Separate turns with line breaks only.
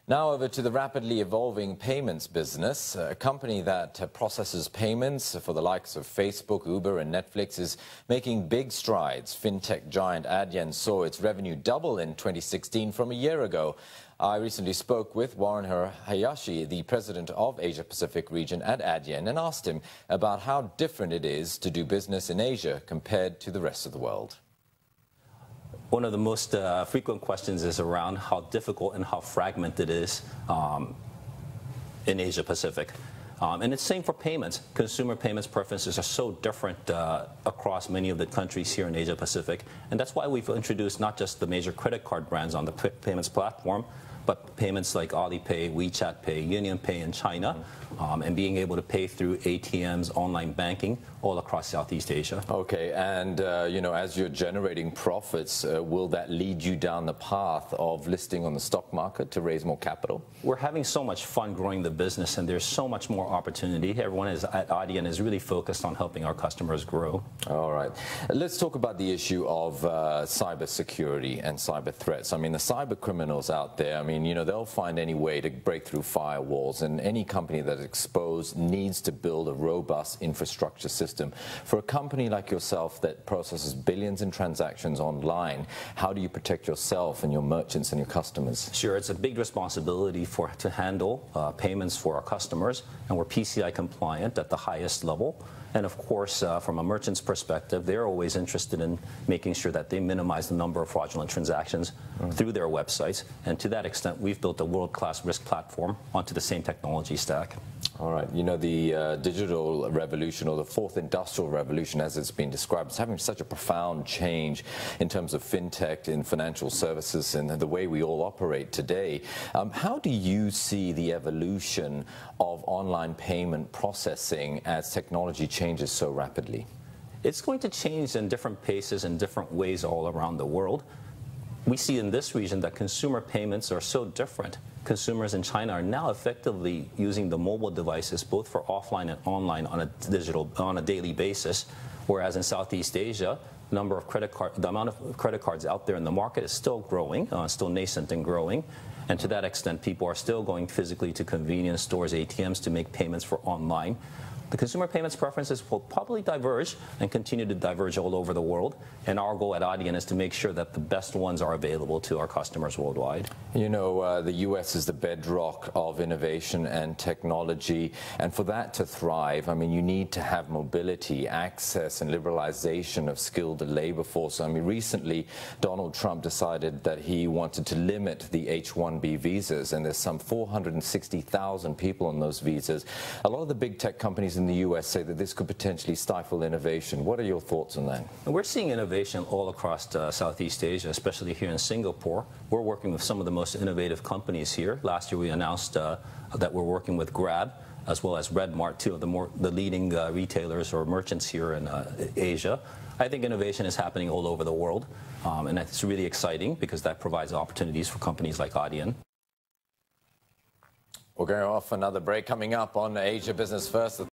Now over to the rapidly evolving payments business. A company that processes payments for the likes of Facebook, Uber and Netflix is making big strides. Fintech giant Adyen saw its revenue double in 2016 from a year ago. I recently spoke with Warren Hayashi, the president of Asia Pacific region at Adyen, and asked him about how different it is to do business in Asia compared to the rest of the world.
One of the most frequent questions is around how difficult and how fragmented it is in Asia Pacific. And it's same for payments. Consumer payments preferences are so different across many of the countries here in Asia Pacific. And that's why we've introduced not just the major credit card brands on the payments platform, but payments like Alipay, WeChat Pay, Union Pay in China, and being able to pay through ATMs, online banking, all across Southeast Asia.
Okay, and as you're generating profits, will that lead you down the path of listing on the stock market to raise more capital?
We're having so much fun growing the business, and there's so much more opportunity. Everyone at Adyen is really focused on helping our customers grow.
All right. Let's talk about the issue of cybersecurity and cyber threats. I mean, the cyber criminals out there, they'll find any way to break through firewalls, and any company that is exposed needs to build a robust infrastructure system. For a company like yourself that processes billions in transactions online, how do you protect yourself and your merchants and your customers?
Sure, it's a big responsibility to handle payments for our customers, and we're PCI compliant at the highest level. And of course, from a merchant's perspective, they're always interested in making sure that they minimize the number of fraudulent transactions through their websites. And to that extent, we've built a world-class risk platform onto the same technology stack.
All right. The digital revolution, or the fourth industrial revolution, as it's been described, is having such a profound change in terms of fintech, in financial services, and the way we all operate today. How do you see the evolution of online payment processing as technology changes so rapidly?
It's going to change in different paces and different ways all around the world. We see in this region that consumer payments are so different. Consumers in China are now effectively using the mobile devices both for offline and online on a daily basis, whereas in Southeast Asia, the amount of credit cards out there in the market is still growing, still nascent and growing. And to that extent, people are still going physically to convenience stores, ATMs, to make payments for online. The consumer payments preferences will probably diverge and continue to diverge all over the world. And our goal at Adyen is to make sure that the best ones are available to our customers worldwide.
The U.S. is the bedrock of innovation and technology. And for that to thrive, you need to have mobility, access, and liberalization of skilled labor force. Recently, Donald Trump decided that he wanted to limit the H-1B visas, and there's some 460,000 people on those visas. A lot of the big tech companies in the U.S. say that this could potentially stifle innovation. What are your thoughts on that?
We're seeing innovation all across Southeast Asia, especially here in Singapore. We're working with some of the most innovative companies here. Last year we announced that we're working with Grab, as well as Redmart, two of the leading retailers or merchants here in Asia. I think innovation is happening all over the world, and that's really exciting because that provides opportunities for companies like Adyen.
We're going off another break coming up on Asia Business First.